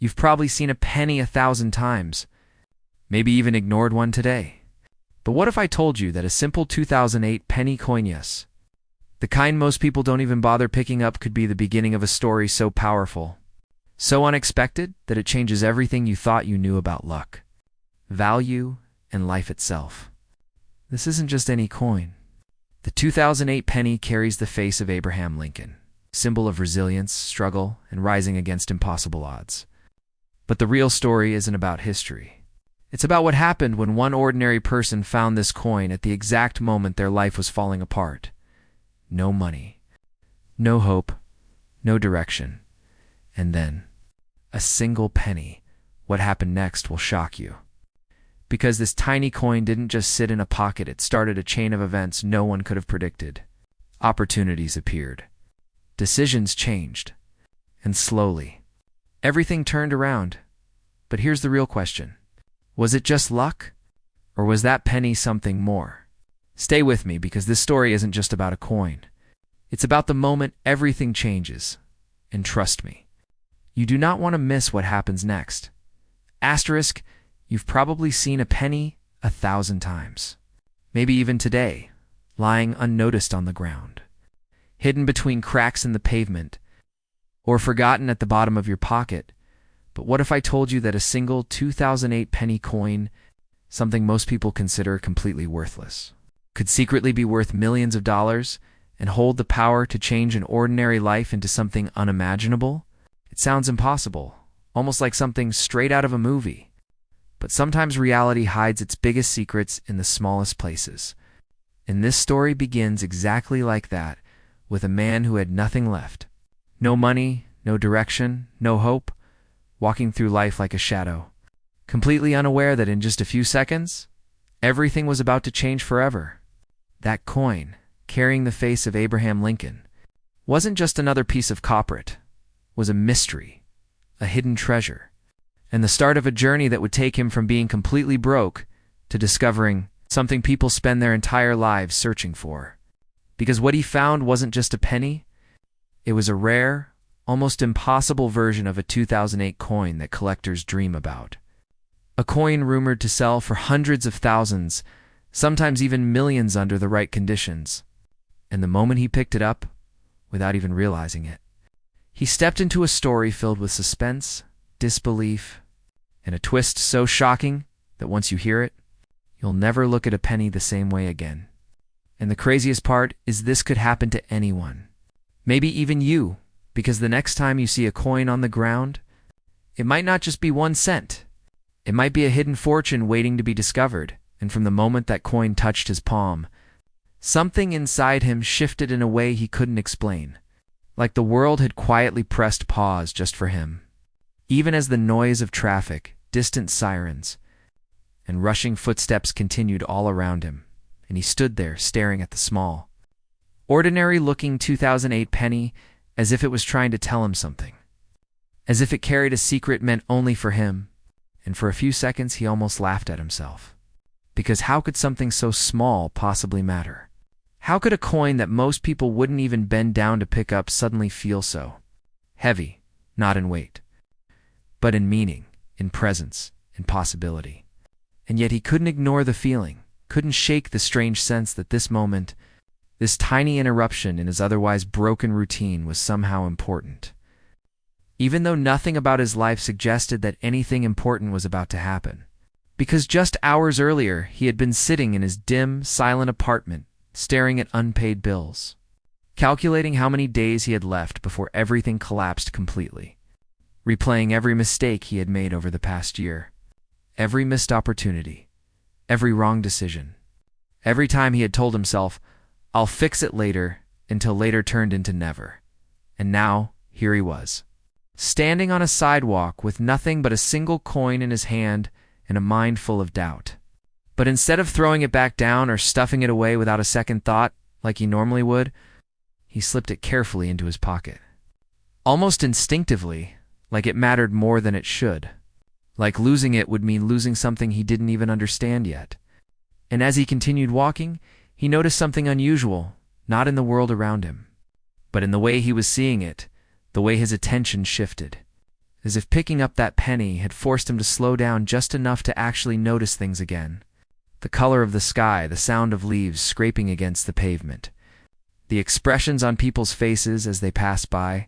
You've probably seen a penny 1,000 times, maybe even ignored one today. But what if I told you that a simple 2008 penny coin, yes, the kind most people don't even bother picking up, could be the beginning of a story so powerful, so unexpected, that it changes everything you thought you knew about luck, value, and life itself? This isn't just any coin. The 2008 penny carries the face of Abraham Lincoln, symbol of resilience, struggle, and rising against impossible odds. But the real story isn't about history. It's about what happened when one ordinary person found this coin at the exact moment their life was falling apart. No money, no hope, no direction, and then a single penny. What happened next will shock you. Because this tiny coin didn't just sit in a pocket, it started a chain of events no one could have predicted. Opportunities appeared. Decisions changed. And slowly, everything turned around. But here's the real question. Was it just luck? Or was that penny something more? Stay with me, because this story isn't just about a coin. It's about the moment everything changes. And trust me, you do not want to miss what happens next. Asterisk, you've probably seen a penny 1,000 times. Maybe even today, lying unnoticed on the ground, hidden between cracks in the pavement, or forgotten at the bottom of your pocket. But what if I told you that a single 2008 penny coin, something most people consider completely worthless, could secretly be worth millions of dollars and hold the power to change an ordinary life into something unimaginable? It sounds impossible, almost like something straight out of a movie. But sometimes reality hides its biggest secrets in the smallest places. And this story begins exactly like that, with a man who had nothing left. No money, no direction, no hope, walking through life like a shadow, completely unaware that in just a few seconds, everything was about to change forever. That coin, carrying the face of Abraham Lincoln, wasn't just another piece of copper. It was a mystery, a hidden treasure, and the start of a journey that would take him from being completely broke to discovering something people spend their entire lives searching for. Because what he found wasn't just a penny, it was a rare, almost impossible version of a 2008 coin that collectors dream about. A coin rumored to sell for hundreds of thousands, sometimes even millions under the right conditions. And the moment he picked it up, without even realizing it, he stepped into a story filled with suspense, disbelief, and a twist so shocking that once you hear it, you'll never look at a penny the same way again. And the craziest part is this could happen to anyone. Maybe even you, because the next time you see a coin on the ground, it might not just be 1 cent. It might be a hidden fortune waiting to be discovered. And from the moment that coin touched his palm, something inside him shifted in a way he couldn't explain. Like the world had quietly pressed pause just for him. Even as the noise of traffic, distant sirens, and rushing footsteps continued all around him, and he stood there staring at the small, ordinary-looking 2008 penny as if it was trying to tell him something, as if it carried a secret meant only for him. And for a few seconds he almost laughed at himself. Because how could something so small possibly matter? How could a coin that most people wouldn't even bend down to pick up suddenly feel so heavy, not in weight, but in meaning, in presence, in possibility? And yet he couldn't ignore the feeling, couldn't shake the strange sense that this moment, this tiny interruption in his otherwise broken routine, was somehow important. Even though nothing about his life suggested that anything important was about to happen. Because just hours earlier, he had been sitting in his dim, silent apartment, staring at unpaid bills, calculating how many days he had left before everything collapsed completely, replaying every mistake he had made over the past year, every missed opportunity, every wrong decision, every time he had told himself, "I'll fix it later," until later turned into never. And now, here he was, standing on a sidewalk with nothing but a single coin in his hand and a mind full of doubt. But instead of throwing it back down or stuffing it away without a second thought, like he normally would, he slipped it carefully into his pocket. Almost instinctively, like it mattered more than it should. Like losing it would mean losing something he didn't even understand yet. And as he continued walking, he noticed something unusual, not in the world around him, but in the way he was seeing it, the way his attention shifted. as if picking up that penny had forced him to slow down just enough to actually notice things again. The color of the sky, the sound of leaves scraping against the pavement, the expressions on people's faces as they passed by,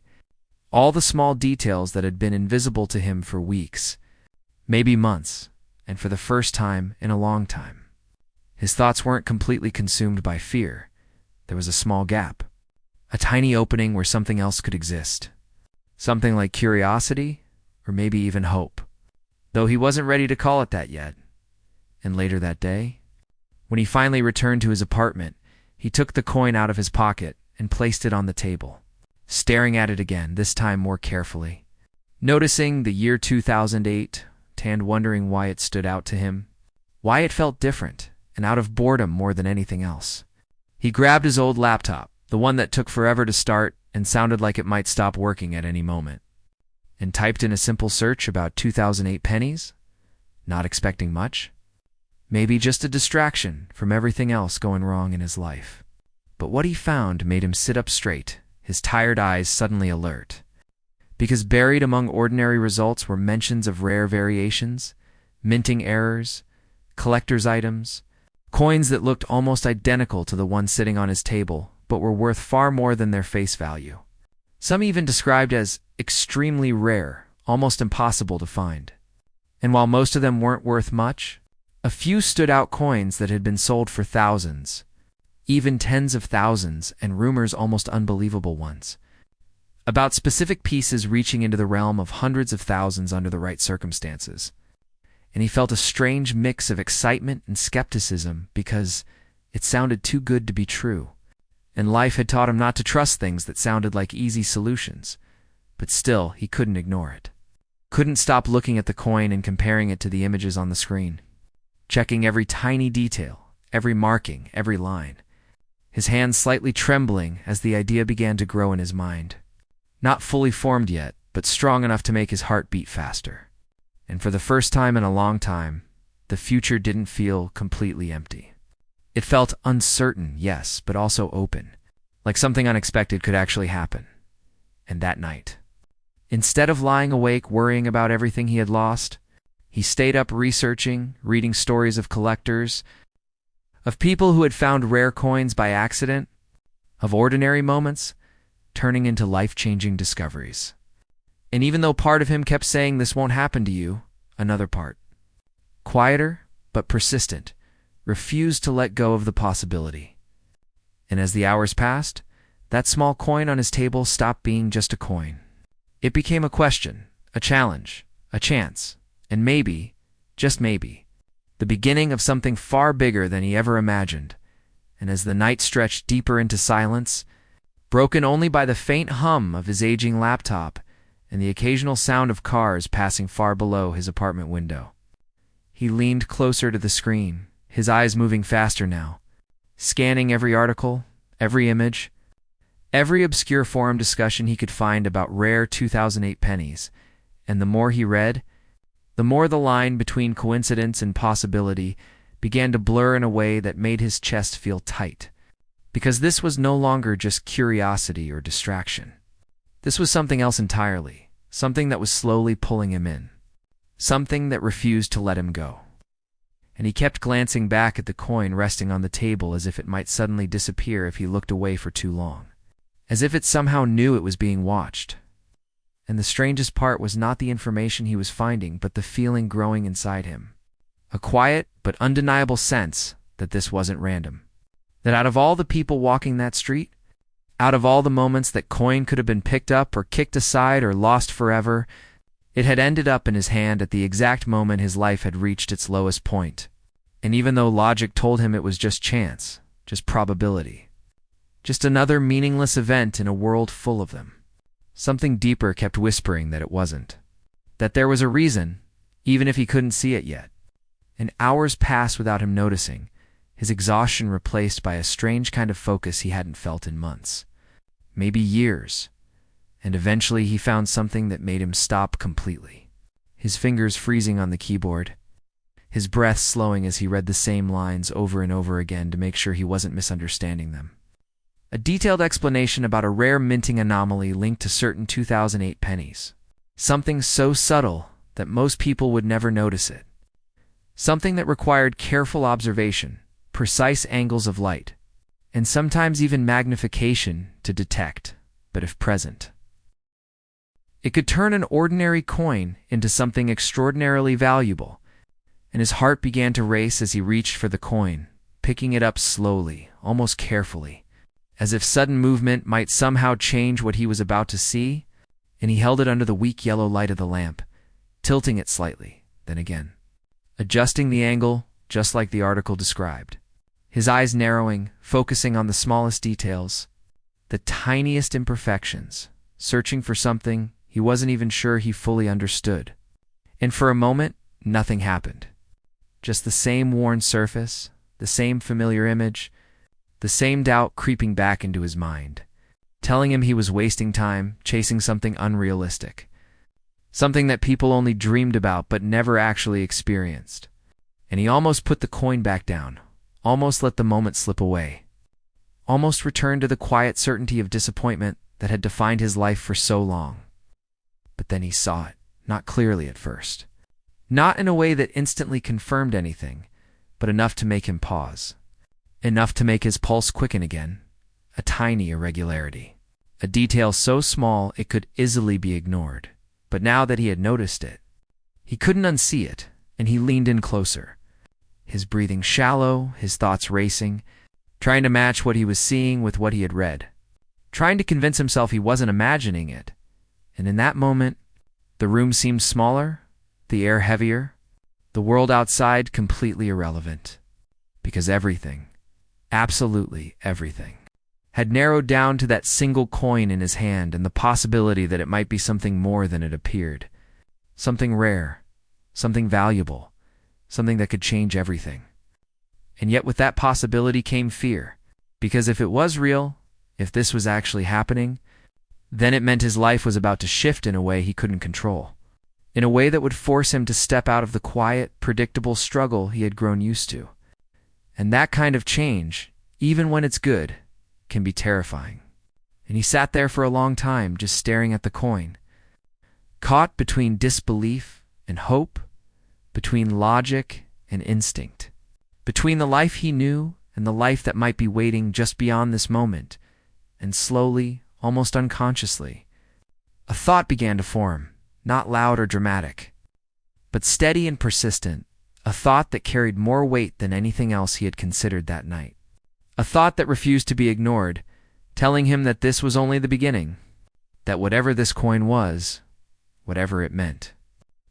all the small details that had been invisible to him for weeks, maybe months, and for the first time in a long time. His thoughts weren't completely consumed by fear. There was a small gap, a tiny opening where something else could exist. Something like curiosity, or maybe even hope, though he wasn't ready to call it that yet. And later that day, when he finally returned to his apartment, he took the coin out of his pocket and placed it on the table, staring at it again, this time more carefully, noticing the year 2008, and wondering why it stood out to him, why it felt different, and out of boredom more than anything else. He grabbed his old laptop, the one that took forever to start and sounded like it might stop working at any moment, and typed in a simple search about 2008 pennies, not expecting much. Maybe just a distraction from everything else going wrong in his life. But what he found made him sit up straight, his tired eyes suddenly alert. Because buried among ordinary results were mentions of rare variations, minting errors, collector's items, coins that looked almost identical to the one sitting on his table, but were worth far more than their face value. Some even described as extremely rare, almost impossible to find. And while most of them weren't worth much, a few stood out coins that had been sold for thousands, even tens of thousands, and rumors almost unbelievable ones, about specific pieces reaching into the realm of hundreds of thousands under the right circumstances. And he felt a strange mix of excitement and skepticism because it sounded too good to be true. And life had taught him not to trust things that sounded like easy solutions. But still, he couldn't ignore it. Couldn't stop looking at the coin and comparing it to the images on the screen. Checking every tiny detail, every marking, every line. His hands slightly trembling as the idea began to grow in his mind. Not fully formed yet, but strong enough to make his heart beat faster. And for the first time in a long time, the future didn't feel completely empty. It felt uncertain, yes, but also open, like something unexpected could actually happen. And that night, instead of lying awake worrying about everything he had lost, he stayed up researching, reading stories of collectors, of people who had found rare coins by accident, of ordinary moments turning into life-changing discoveries. And even though part of him kept saying this won't happen to you, another part, quieter but persistent, refused to let go of the possibility. And as the hours passed, that small coin on his table stopped being just a coin. It became a question, a challenge, a chance, and maybe, just maybe, the beginning of something far bigger than he ever imagined. And as the night stretched deeper into silence, broken only by the faint hum of his aging laptop and the occasional sound of cars passing far below his apartment window, he leaned closer to the screen, his eyes moving faster now, scanning every article, every image, every obscure forum discussion he could find about rare 2008 pennies. And the more he read, the more the line between coincidence and possibility began to blur in a way that made his chest feel tight. Because this was no longer just curiosity or distraction. This was something else entirely, something that was slowly pulling him in, something that refused to let him go. And he kept glancing back at the coin resting on the table as if it might suddenly disappear if he looked away for too long, as if it somehow knew it was being watched. And the strangest part was not the information he was finding, but the feeling growing inside him. A quiet but undeniable sense that this wasn't random. That out of all the people walking that street, out of all the moments that coin could have been picked up or kicked aside or lost forever, it had ended up in his hand at the exact moment his life had reached its lowest point. And even though logic told him it was just chance, just probability, just another meaningless event in a world full of them, something deeper kept whispering that it wasn't. That there was a reason, even if he couldn't see it yet. And hours passed without him noticing, his exhaustion replaced by a strange kind of focus he hadn't felt in months, maybe years. And eventually he found something that made him stop completely, his fingers freezing on the keyboard, his breath slowing as he read the same lines over and over again to make sure he wasn't misunderstanding them. A detailed explanation about a rare minting anomaly linked to certain 2008 pennies. Something so subtle that most people would never notice it. Something that required careful observation, precise angles of light, and sometimes even magnification to detect, but if present. It could turn an ordinary coin into something extraordinarily valuable, and his heart began to race as he reached for the coin, picking it up slowly, almost carefully, as if sudden movement might somehow change what he was about to see, and he held it under the weak yellow light of the lamp, tilting it slightly, then again, adjusting the angle just like the article described. His eyes narrowing, focusing on the smallest details, the tiniest imperfections, searching for something he wasn't even sure he fully understood. And for a moment, nothing happened. Just the same worn surface, the same familiar image, the same doubt creeping back into his mind, telling him he was wasting time, chasing something unrealistic, something that people only dreamed about but never actually experienced. And he almost put the coin back down, almost let the moment slip away, almost returned to the quiet certainty of disappointment that had defined his life for so long. But then he saw it, not clearly at first. Not in a way that instantly confirmed anything, but enough to make him pause. Enough to make his pulse quicken again. A tiny irregularity. A detail so small it could easily be ignored. But now that he had noticed it, he couldn't unsee it, and he leaned in closer. His breathing shallow, his thoughts racing, trying to match what he was seeing with what he had read. Trying to convince himself he wasn't imagining it. And in that moment, the room seemed smaller, the air heavier, the world outside completely irrelevant. Because everything, absolutely everything, had narrowed down to that single coin in his hand and the possibility that it might be something more than it appeared. Something rare, something valuable, something that could change everything. And yet with that possibility came fear, because if it was real, if this was actually happening, then it meant his life was about to shift in a way he couldn't control, in a way that would force him to step out of the quiet, predictable struggle he had grown used to. And that kind of change, even when it's good, can be terrifying. And he sat there for a long time just staring at the coin, caught between disbelief and hope, between logic and instinct, between the life he knew and the life that might be waiting just beyond this moment. And slowly, almost unconsciously, a thought began to form, not loud or dramatic, but steady and persistent, a thought that carried more weight than anything else he had considered that night. A thought that refused to be ignored, telling him that this was only the beginning, that whatever this coin was, whatever it meant,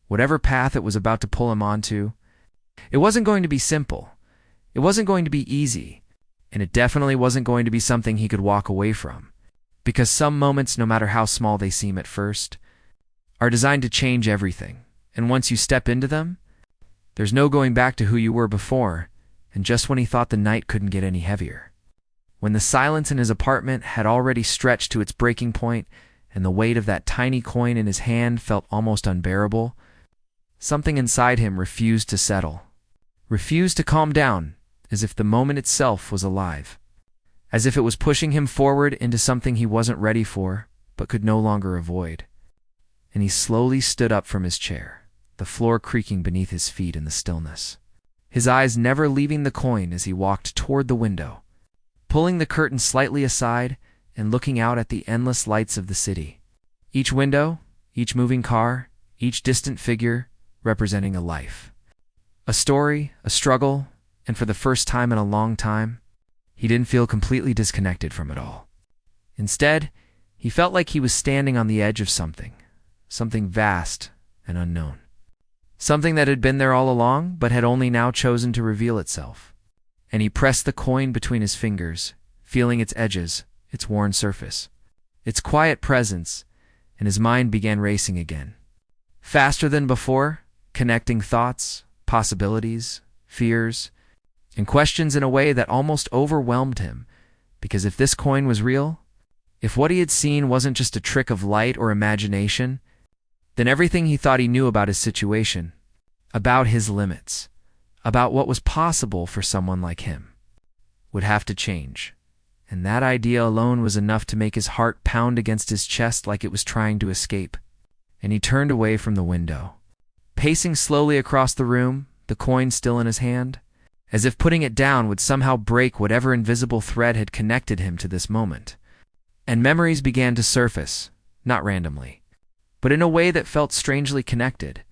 whatever path it was about to pull him onto, it wasn't going to be simple, it wasn't going to be easy, and it definitely wasn't going to be something he could walk away from. Because some moments, no matter how small they seem at first, are designed to change everything. And once you step into them, there's no going back to who you were before, and just when he thought the night couldn't get any heavier. When the silence in his apartment had already stretched to its breaking point, and the weight of that tiny coin in his hand felt almost unbearable, something inside him refused to settle, refused to calm down, as if the moment itself was alive. As if it was pushing him forward into something he wasn't ready for, but could no longer avoid. And he slowly stood up from his chair, the floor creaking beneath his feet in the stillness, his eyes never leaving the coin as he walked toward the window, pulling the curtain slightly aside and looking out at the endless lights of the city. Each window, each moving car, each distant figure representing a life. A story, a struggle, and for the first time in a long time, he didn't feel completely disconnected from it all. Instead, he felt like he was standing on the edge of something vast and unknown. Something that had been there all along, but had only now chosen to reveal itself. And he pressed the coin between his fingers, feeling its edges, its worn surface, its quiet presence, and his mind began racing again. Faster than before, connecting thoughts, possibilities, fears, and questions in a way that almost overwhelmed him, because if this coin was real, if what he had seen wasn't just a trick of light or imagination, then everything he thought he knew about his situation, about his limits, about what was possible for someone like him, would have to change. And that idea alone was enough to make his heart pound against his chest like it was trying to escape. and he turned away from the window. Pacing slowly across the room, the coin still in his hand, as if putting it down would somehow break whatever invisible thread had connected him to this moment. And memories began to surface, not randomly, but in a way that felt strangely connected.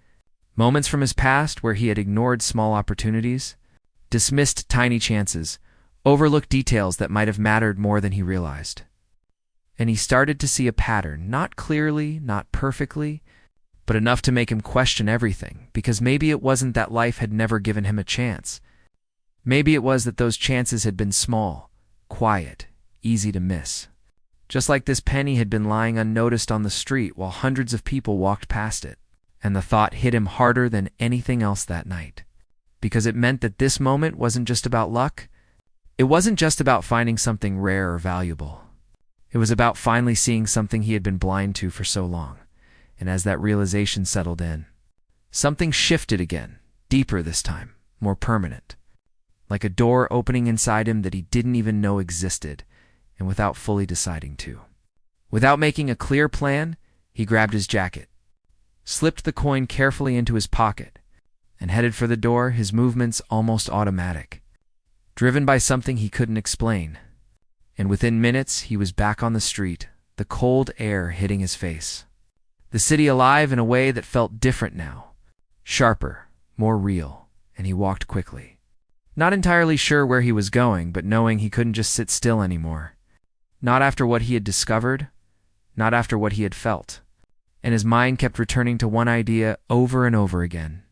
Moments from his past where he had ignored small opportunities, dismissed tiny chances, overlooked details that might have mattered more than he realized. And he started to see a pattern, not clearly, not perfectly, but enough to make him question everything, because maybe it wasn't that life had never given him a chance. Maybe it was that those chances had been small, quiet, easy to miss. Just like this penny had been lying unnoticed on the street while hundreds of people walked past it. And the thought hit him harder than anything else that night. Because it meant that this moment wasn't just about luck. It wasn't just about finding something rare or valuable. It was about finally seeing something he had been blind to for so long. And as that realization settled in, something shifted again, deeper this time, more permanent. Like a door opening inside him that he didn't even know existed, and without fully deciding to. Without making a clear plan, he grabbed his jacket, slipped the coin carefully into his pocket, and headed for the door, his movements almost automatic, driven by something he couldn't explain. And within minutes, he was back on the street, the cold air hitting his face. The city alive in a way that felt different now, sharper, more real, and he walked quickly. Not entirely sure where he was going, but knowing he couldn't just sit still anymore. Not after what he had discovered, not after what he had felt. And his mind kept returning to one idea over and over again.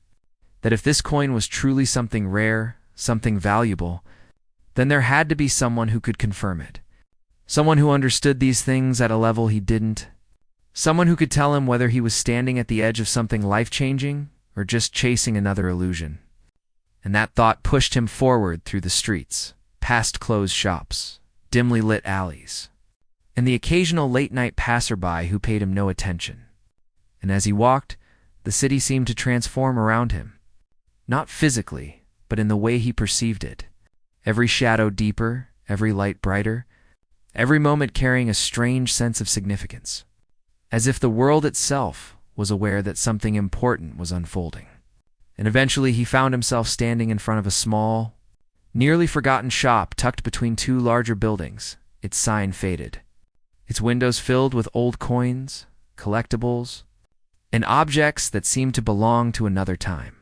That if this coin was truly something rare, something valuable, then there had to be someone who could confirm it. Someone who understood these things at a level he didn't. Someone who could tell him whether he was standing at the edge of something life-changing or just chasing another illusion. And that thought pushed him forward through the streets, past closed shops, dimly lit alleys, and the occasional late-night passerby who paid him no attention. And as he walked, the city seemed to transform around him. Not physically, but in the way he perceived it. Every shadow deeper, every light brighter, every moment carrying a strange sense of significance. As if the world itself was aware that something important was unfolding. And eventually he found himself standing in front of a small, nearly forgotten shop tucked between two larger buildings, its sign faded. Its windows filled with old coins, collectibles, and objects that seemed to belong to another time.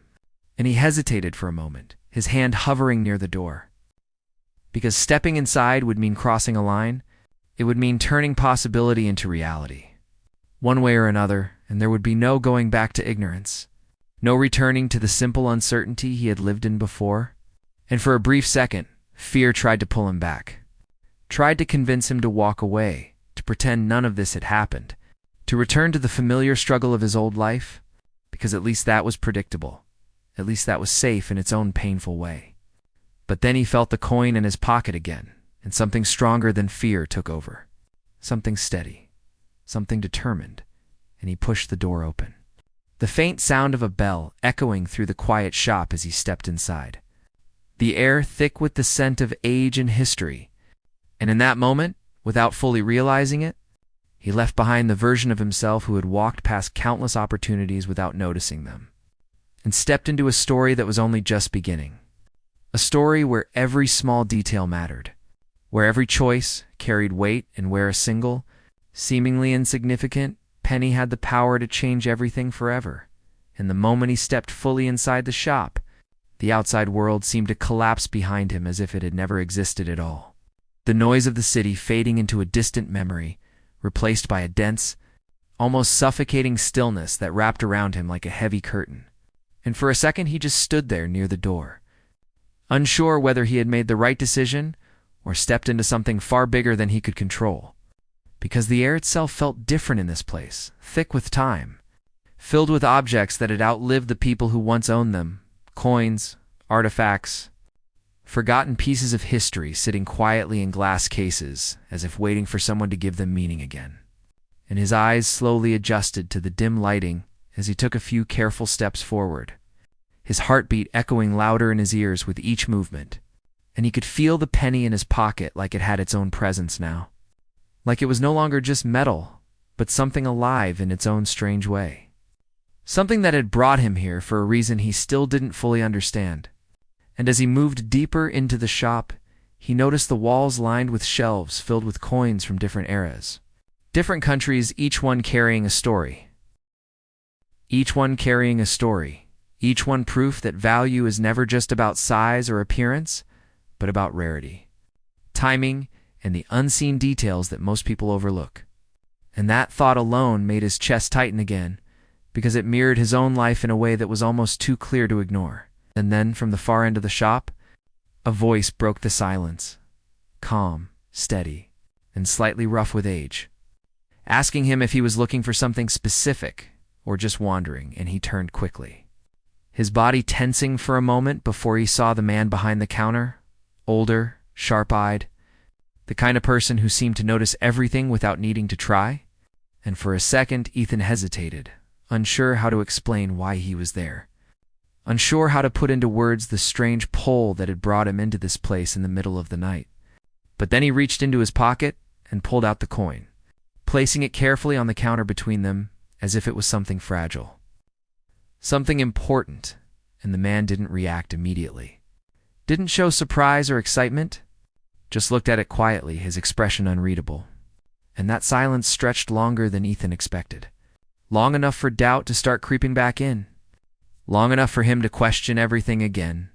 And he hesitated for a moment, his hand hovering near the door. Because stepping inside would mean crossing a line, it would mean turning possibility into reality. One way or another, and there would be no going back to ignorance. No returning to the simple uncertainty he had lived in before. And for a brief second, fear tried to pull him back. Tried to convince him to walk away, to pretend none of this had happened. To return to the familiar struggle of his old life, because at least that was predictable. At least that was safe in its own painful way. But then he felt the coin in his pocket again, and something stronger than fear took over. Something steady, something determined, and he pushed the door open. The faint sound of a bell echoing through the quiet shop as he stepped inside. The air thick with the scent of age and history. And in that moment, without fully realizing it, he left behind the version of himself who had walked past countless opportunities without noticing them, and stepped into a story that was only just beginning. A story where every small detail mattered, where every choice carried weight, and where a single, seemingly insignificant, penny had the power to change everything forever. And the moment he stepped fully inside the shop, the outside world seemed to collapse behind him as if it had never existed at all. The noise of the city fading into a distant memory, replaced by a dense, almost suffocating stillness that wrapped around him like a heavy curtain. And for a second he just stood there near the door, unsure whether he had made the right decision or stepped into something far bigger than he could control. Because the air itself felt different in this place, thick with time, filled with objects that had outlived the people who once owned them, coins, artifacts, forgotten pieces of history sitting quietly in glass cases as if waiting for someone to give them meaning again. And his eyes slowly adjusted to the dim lighting as he took a few careful steps forward, his heartbeat echoing louder in his ears with each movement, and he could feel the penny in his pocket like it had its own presence now. Like it was no longer just metal, but something alive in its own strange way. something that had brought him here for a reason he still didn't fully understand. And as he moved deeper into the shop, he noticed the walls lined with shelves filled with coins from different eras. Different countries, each one carrying a story. Each one carrying a story. Each one proof that value is never just about size or appearance, but about rarity, timing, and the unseen details that most people overlook. And that thought alone made his chest tighten again, because it mirrored his own life in a way that was almost too clear to ignore. And then, from the far end of the shop, a voice broke the silence, calm, steady, and slightly rough with age, asking him if he was looking for something specific or just wandering, and he turned quickly, his body tensing for a moment before he saw the man behind the counter, older, sharp-eyed, the kind of person who seemed to notice everything without needing to try. And for a second, Ethan hesitated, unsure how to explain why he was there, unsure how to put into words the strange pull that had brought him into this place in the middle of the night. But then he reached into his pocket and pulled out the coin, placing it carefully on the counter between them as if it was something fragile, something important, and the man didn't react immediately. Didn't show surprise or excitement, just looked at it quietly, his expression unreadable. And that silence stretched longer than Ethan expected. Long enough for doubt to start creeping back in. Long enough for him to question everything again,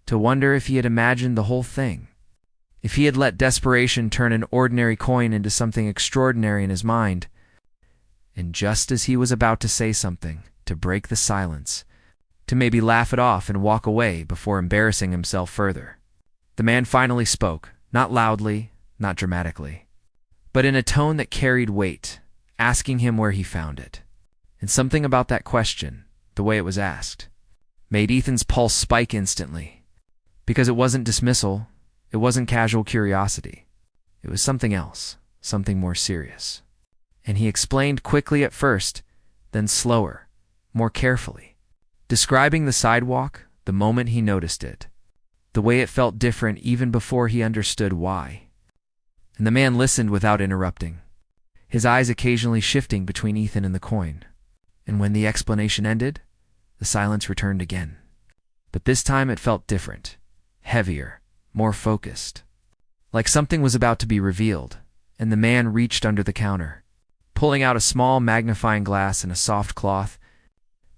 to wonder if he had imagined the whole thing, if he had let desperation turn an ordinary coin into something extraordinary in his mind. And just as he was about to say something, to break the silence, to maybe laugh it off and walk away before embarrassing himself further, the man finally spoke, not loudly, not dramatically, but in a tone that carried weight, asking him where he found it. And something about that question, the way it was asked, made Ethan's pulse spike instantly, because it wasn't dismissal, it wasn't casual curiosity. It was something else, something more serious. And he explained quickly at first, then slower, more carefully, describing the sidewalk the moment he noticed it, the way it felt different even before he understood why. And the man listened without interrupting, his eyes occasionally shifting between Ethan and the coin. And when the explanation ended, the silence returned again. But this time it felt different, heavier, more focused, like something was about to be revealed. And the man reached under the counter, pulling out a small magnifying glass and a soft cloth,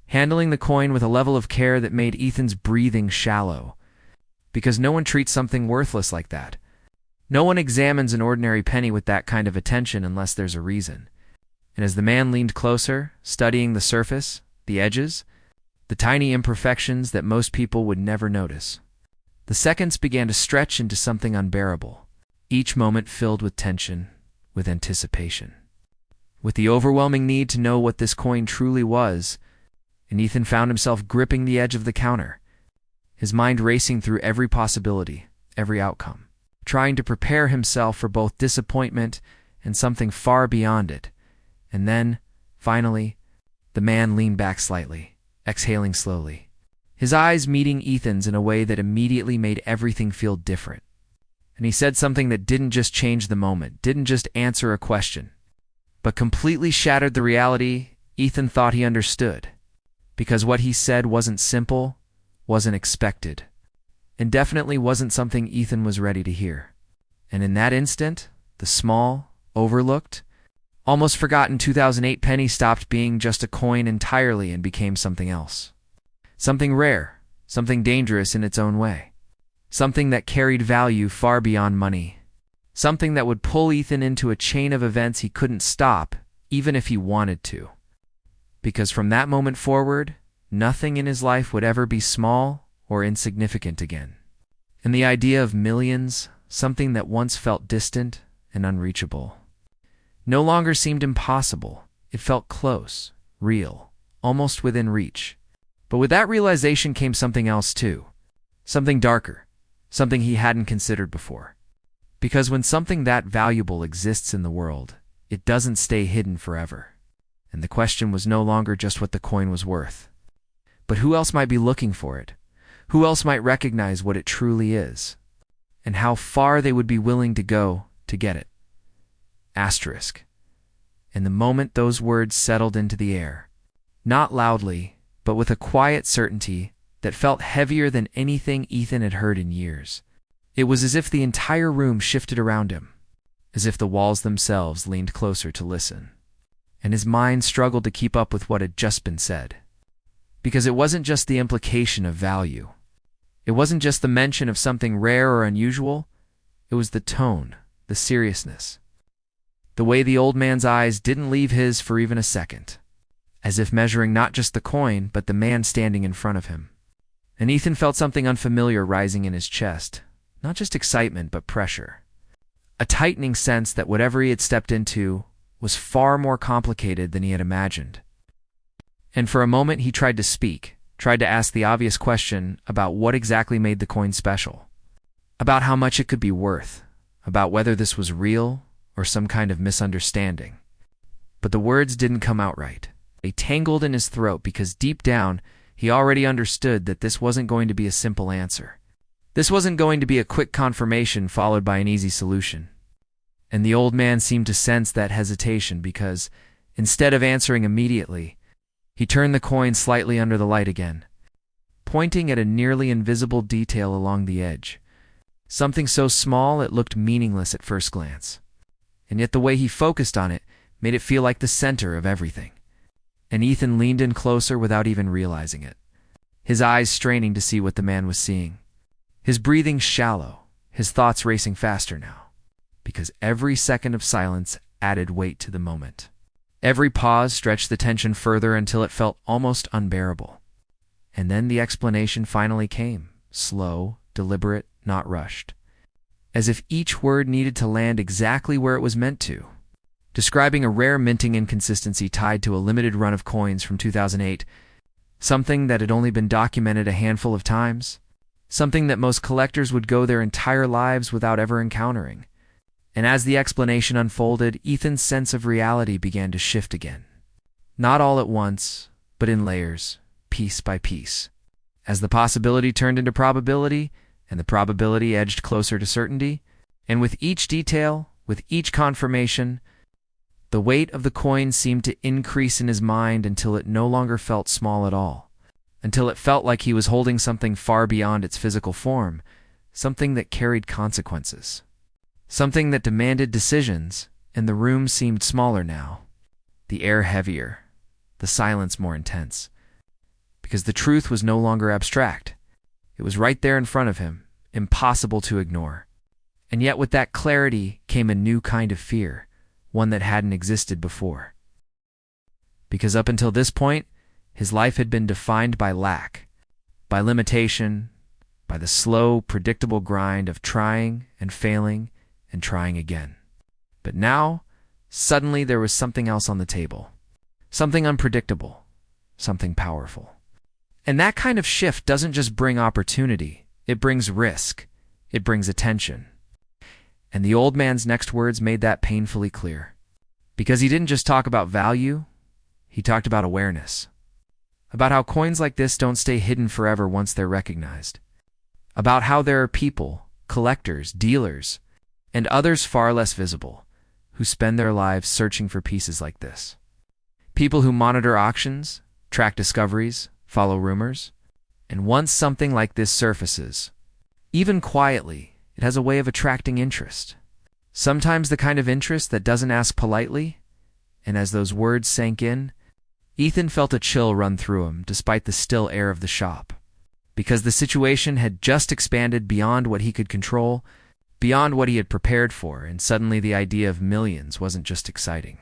handling the coin with a level of care that made Ethan's breathing shallow, because no one treats something worthless like that. No one examines an ordinary penny with that kind of attention unless there's a reason. And as the man leaned closer, studying the surface, the edges, the tiny imperfections that most people would never notice, the seconds began to stretch into something unbearable, each moment filled with tension, with anticipation, with the overwhelming need to know what this coin truly was. And Ethan found himself gripping the edge of the counter, his mind racing through every possibility, every outcome, trying to prepare himself for both disappointment and something far beyond it. And then, finally, the man leaned back slightly, exhaling slowly, his eyes meeting Ethan's in a way that immediately made everything feel different. And he said something that didn't just change the moment, didn't just answer a question, but completely shattered the reality Ethan thought he understood. Because what he said wasn't simple, wasn't expected, and definitely wasn't something Ethan was ready to hear. And in that instant, the small, overlooked, almost forgotten 2008 penny stopped being just a coin entirely and became something else. Something rare, something dangerous in its own way. Something that carried value far beyond money. Something that would pull Ethan into a chain of events he couldn't stop, even if he wanted to. Because from that moment forward, nothing in his life would ever be small or insignificant again. And the idea of millions, something that once felt distant and unreachable, no longer seemed impossible. It felt close, real, almost within reach. But with that realization came something else too. Something darker, something he hadn't considered before. Because when something that valuable exists in the world, it doesn't stay hidden forever. And the question was no longer just what the coin was worth, but who else might be looking for it, who else might recognize what it truly is, and how far they would be willing to go to get it. Asterisk. And the moment those words settled into the air, Not loudly, but with a quiet certainty that felt heavier than anything Ethan had heard in years. It was as if the entire room shifted around him, as if the walls themselves leaned closer to listen. And his mind struggled to keep up with what had just been said. Because it wasn't just the implication of value. It wasn't just the mention of something rare or unusual. It was the tone, the seriousness. The way the old man's eyes didn't leave his for even a second, as if measuring not just the coin, but the man standing in front of him. And Ethan felt something unfamiliar rising in his chest, not just excitement, but pressure. A tightening sense that whatever he had stepped into was far more complicated than he had imagined. And for a moment he tried to speak, tried to ask the obvious question about what exactly made the coin special, about how much it could be worth, about whether this was real or some kind of misunderstanding. But the words didn't come out right. They tangled in his throat because deep down he already understood that this wasn't going to be a simple answer. This wasn't going to be a quick confirmation followed by an easy solution. And the old man seemed to sense that hesitation because, instead of answering immediately, he turned the coin slightly under the light again, pointing at a nearly invisible detail along the edge. Something so small it looked meaningless at first glance. And yet the way he focused on it made it feel like the center of everything. And Ethan leaned in closer without even realizing it, his eyes straining to see what the man was seeing. His breathing shallow, his thoughts racing faster now, because every second of silence added weight to the moment. Every pause stretched the tension further until it felt almost unbearable. And then the explanation finally came, slow, deliberate, not rushed, as if each word needed to land exactly where it was meant to. Describing a rare minting inconsistency tied to a limited run of coins from 2008, something that had only been documented a handful of times, something that most collectors would go their entire lives without ever encountering. And as the explanation unfolded, Ethan's sense of reality began to shift again. Not all at once, but in layers, piece by piece. As the possibility turned into probability, and the probability edged closer to certainty, and with each detail, with each confirmation, the weight of the coin seemed to increase in his mind until it no longer felt small at all, until it felt like he was holding something far beyond its physical form, something that carried consequences, something that demanded decisions, and the room seemed smaller now, the air heavier, the silence more intense, because the truth was no longer abstract. It was right there in front of him, impossible to ignore. And yet with that clarity came a new kind of fear, one that hadn't existed before. Because up until this point, his life had been defined by lack, by limitation, by the slow, predictable grind of trying and failing and trying again. But now, suddenly there was something else on the table, something unpredictable, something powerful. And that kind of shift doesn't just bring opportunity, it brings risk, it brings attention. And the old man's next words made that painfully clear. Because he didn't just talk about value, he talked about awareness. About how coins like this don't stay hidden forever once they're recognized. About how there are people, collectors, dealers, and others far less visible, who spend their lives searching for pieces like this. People who monitor auctions, track discoveries, follow rumors, and once something like this surfaces, even quietly, it has a way of attracting interest. Sometimes the kind of interest that doesn't ask politely, and as those words sank in, Ethan felt a chill run through him despite the still air of the shop. Because the situation had just expanded beyond what he could control, beyond what he had prepared for, and suddenly the idea of millions wasn't just exciting.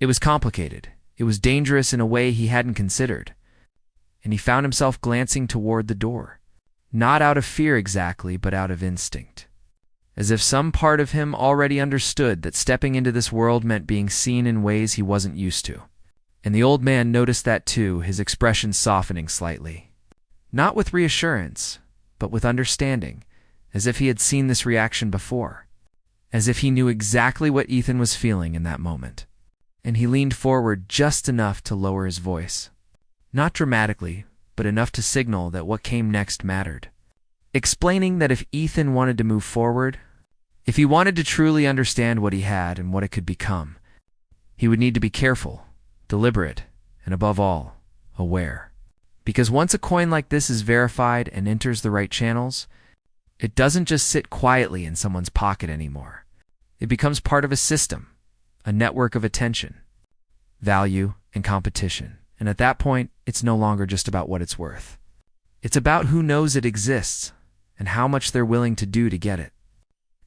It was complicated. It was dangerous in a way he hadn't considered. And he found himself glancing toward the door. Not out of fear exactly, but out of instinct. As if some part of him already understood that stepping into this world meant being seen in ways he wasn't used to. And the old man noticed that too, his expression softening slightly. Not with reassurance, but with understanding, as if he had seen this reaction before. As if he knew exactly what Ethan was feeling in that moment. And he leaned forward just enough to lower his voice. Not dramatically, but enough to signal that what came next mattered. Explaining that if Ethan wanted to move forward, if he wanted to truly understand what he had and what it could become, he would need to be careful, deliberate, and above all, aware. Because once a coin like this is verified and enters the right channels, it doesn't just sit quietly in someone's pocket anymore. It becomes part of a system, a network of attention, value, and competition. And at that point, it's no longer just about what it's worth. It's about who knows it exists and how much they're willing to do to get it.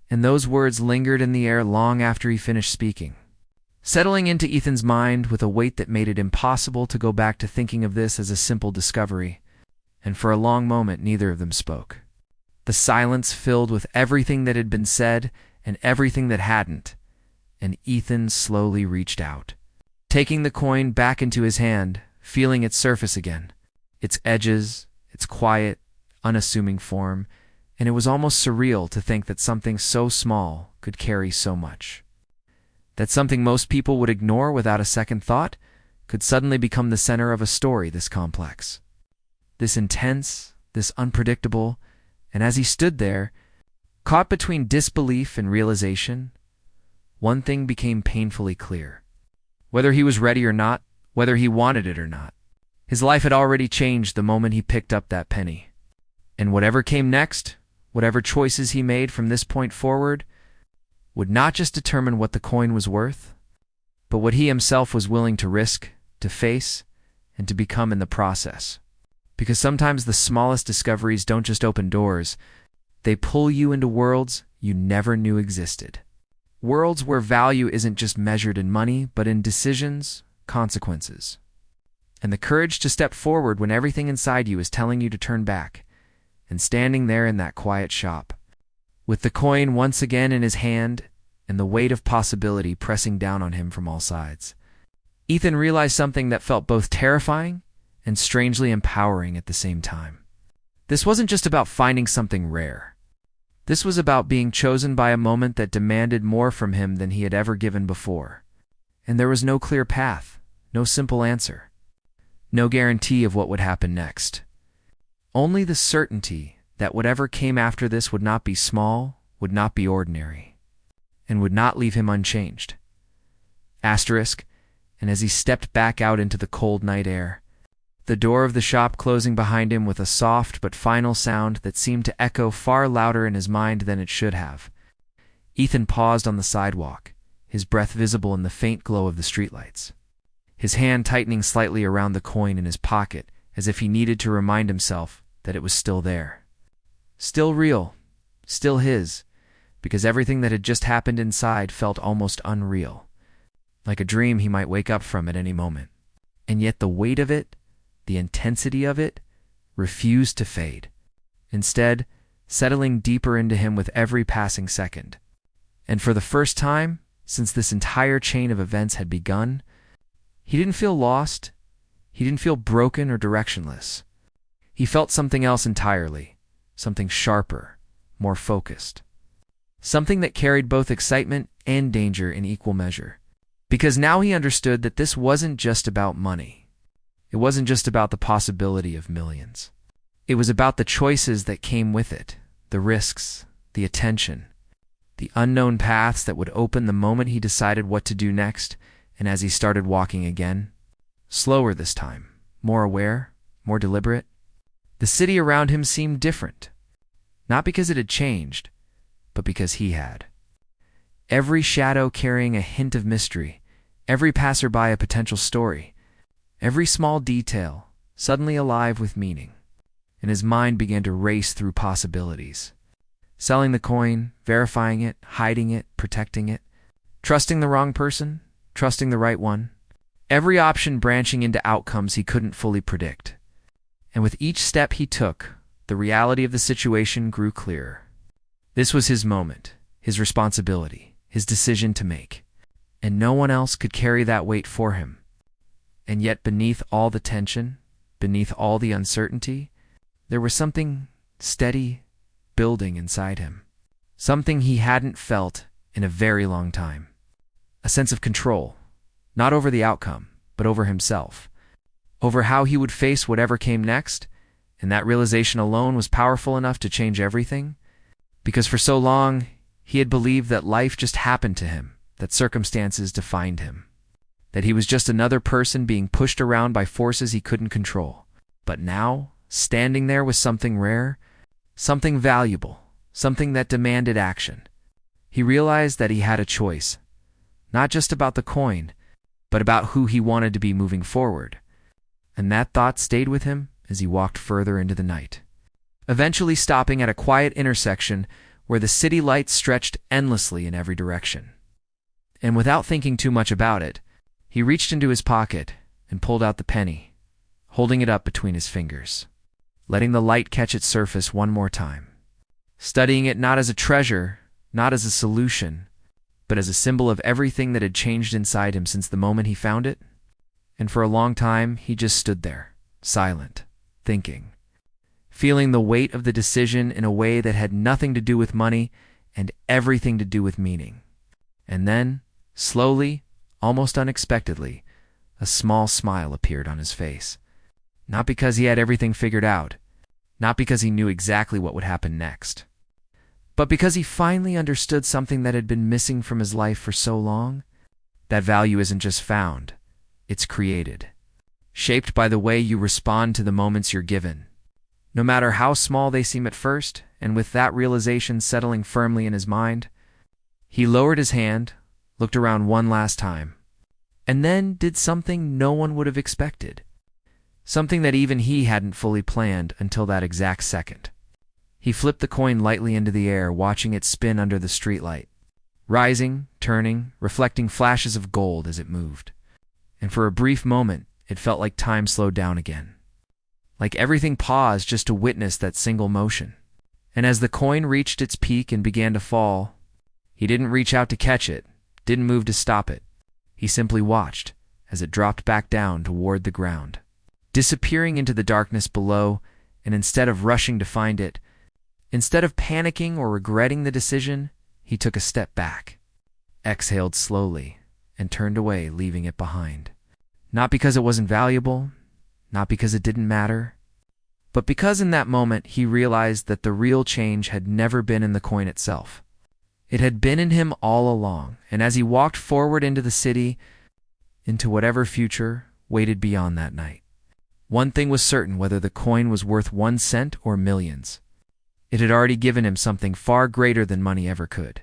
And those words lingered in the air long after he finished speaking, settling into Ethan's mind with a weight that made it impossible to go back to thinking of this as a simple discovery. And for a long moment, neither of them spoke. The silence filled with everything that had been said and everything that hadn't, and Ethan slowly reached out, taking the coin back into his hand, feeling its surface again, its edges, its quiet, unassuming form, and it was almost surreal to think that something so small could carry so much. That something most people would ignore without a second thought could suddenly become the center of a story this complex, this intense, this unpredictable. And as he stood there, caught between disbelief and realization, one thing became painfully clear. Whether he was ready or not, whether he wanted it or not, his life had already changed the moment he picked up that penny. And whatever came next, whatever choices he made from this point forward, would not just determine what the coin was worth, but what he himself was willing to risk, to face, and to become in the process. Because sometimes the smallest discoveries don't just open doors, they pull you into worlds you never knew existed. Worlds where value isn't just measured in money, but in decisions, consequences. And the courage to step forward when everything inside you is telling you to turn back, and standing there in that quiet shop, with the coin once again in his hand and the weight of possibility pressing down on him from all sides. Ethan realized something that felt both terrifying and strangely empowering at the same time. This wasn't just about finding something rare. This was about being chosen by a moment that demanded more from him than he had ever given before. And there was no clear path, no simple answer, no guarantee of what would happen next. Only the certainty that whatever came after this would not be small, would not be ordinary, and would not leave him unchanged. Asterisk, and as he stepped back out into the cold night air, the door of the shop closing behind him with a soft but final sound that seemed to echo far louder in his mind than it should have, Ethan paused on the sidewalk, his breath visible in the faint glow of the streetlights, his hand tightening slightly around the coin in his pocket as if he needed to remind himself that it was still there. Still real, still his, because everything that had just happened inside felt almost unreal, like a dream he might wake up from at any moment. And yet the weight of it, the intensity of it, refused to fade, instead settling deeper into him with every passing second. And for the first time since this entire chain of events had begun, he didn't feel lost, he didn't feel broken or directionless. He felt something else entirely, something sharper, more focused. Something that carried both excitement and danger in equal measure. Because now he understood that this wasn't just about money. It wasn't just about the possibility of millions. It was about the choices that came with it, the risks, the attention, the unknown paths that would open the moment he decided what to do next, and as he started walking again, slower this time, more aware, more deliberate. The city around him seemed different, not because it had changed, but because he had. Every shadow carrying a hint of mystery, every passerby a potential story, every small detail suddenly alive with meaning, and his mind began to race through possibilities. Selling the coin, verifying it, hiding it, protecting it, trusting the wrong person, trusting the right one, every option branching into outcomes he couldn't fully predict. And with each step he took, the reality of the situation grew clearer. This was his moment, his responsibility, his decision to make, and no one else could carry that weight for him. And yet beneath all the tension, beneath all the uncertainty, there was something steady building inside him. Something he hadn't felt in a very long time. A sense of control, not over the outcome, but over himself, over how he would face whatever came next, and that realization alone was powerful enough to change everything, because for so long he had believed that life just happened to him, that circumstances defined him. that he was just another person being pushed around by forces he couldn't control. But now, standing there with something rare, something valuable, something that demanded action, he realized that he had a choice, not just about the coin, but about who he wanted to be moving forward. And that thought stayed with him as he walked further into the night, eventually stopping at a quiet intersection where the city lights stretched endlessly in every direction. And without thinking too much about it, he reached into his pocket and pulled out the penny, holding it up between his fingers, letting the light catch its surface one more time, studying it not as a treasure, not as a solution, but as a symbol of everything that had changed inside him since the moment he found it. And for a long time, he just stood there, silent, thinking, feeling the weight of the decision in a way that had nothing to do with money and everything to do with meaning. And then, slowly, almost unexpectedly, a small smile appeared on his face. Not because he had everything figured out, not because he knew exactly what would happen next, but because he finally understood something that had been missing from his life for so long. That value isn't just found, it's created, shaped by the way you respond to the moments you're given, no matter how small they seem at first. And with that realization settling firmly in his mind, he lowered his hand, looked around one last time, and then did something no one would have expected, something that even he hadn't fully planned until that exact second. He flipped the coin lightly into the air, watching it spin under the streetlight, rising, turning, reflecting flashes of gold as it moved. And for a brief moment, it felt like time slowed down again, like everything paused just to witness that single motion. And as the coin reached its peak and began to fall, he didn't reach out to catch it, didn't move to stop it. He simply watched as it dropped back down toward the ground, disappearing into the darkness below. And instead of rushing to find it, instead of panicking or regretting the decision, he took a step back, exhaled slowly, and turned away, leaving it behind. Not because it wasn't valuable, not because it didn't matter, but because in that moment he realized that the real change had never been in the coin itself. It had been in him all along. And as he walked forward into the city, into whatever future waited beyond that night, one thing was certain: whether the coin was worth 1 cent or millions, it had already given him something far greater than money ever could.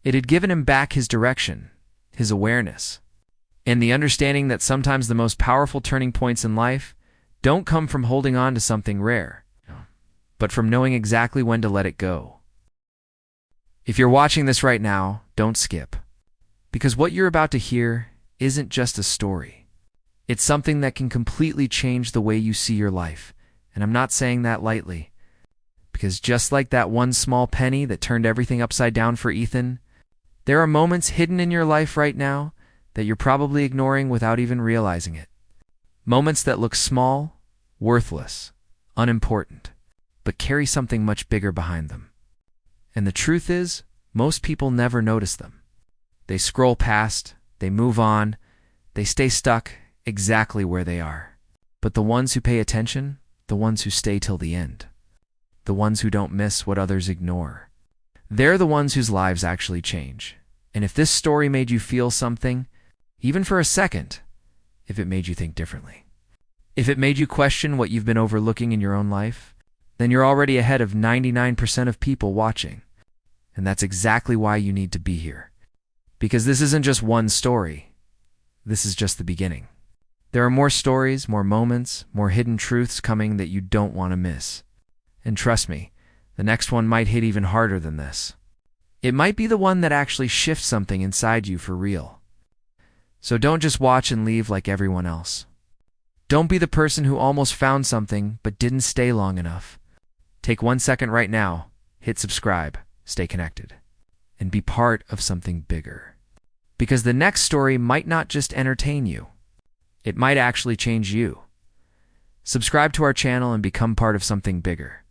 It had given him back his direction, his awareness, and the understanding that sometimes the most powerful turning points in life don't come from holding on to something rare, but from knowing exactly when to let it go. If you're watching this right now, don't skip, because what you're about to hear isn't just a story. It's something that can completely change the way you see your life. And I'm not saying that lightly, because just like that one small penny that turned everything upside down for Ethan, there are moments hidden in your life right now that you're probably ignoring without even realizing it. Moments that look small, worthless, unimportant, but carry something much bigger behind them. And the truth is, most people never notice them. They scroll past, they move on, they stay stuck exactly where they are. But the ones who pay attention, the ones who stay till the end, the ones who don't miss what others ignore, they're the ones whose lives actually change. And if this story made you feel something, even for a second, if it made you think differently, if it made you question what you've been overlooking in your own life, then you're already ahead of 99% of people watching. And that's exactly why you need to be here. Because this isn't just one story. This is just the beginning. There are more stories, more moments, more hidden truths coming that you don't want to miss. And trust me, the next one might hit even harder than this. It might be the one that actually shifts something inside you for real. So don't just watch and leave like everyone else. Don't be the person who almost found something but didn't stay long enough. Take 1 second right now, hit subscribe, stay connected, and be part of something bigger. Because the next story might not just entertain you. It might actually change you. Subscribe to our channel and become part of something bigger.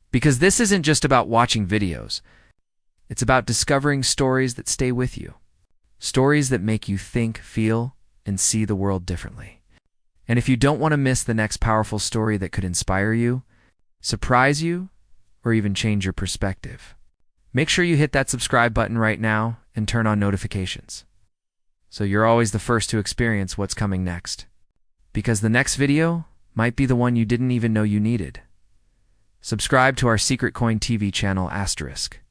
Because this isn't just about watching videos. It's about discovering stories that stay with you. Stories that make you think, feel, and see the world differently. And if you don't want to miss the next powerful story that could inspire you, surprise you, or even change your perspective, make sure you hit that subscribe button right now and turn on notifications, so you're always the first to experience what's coming next. Because the next video might be the one you didn't even know you needed. Subscribe to our Secret Coin TV channel *.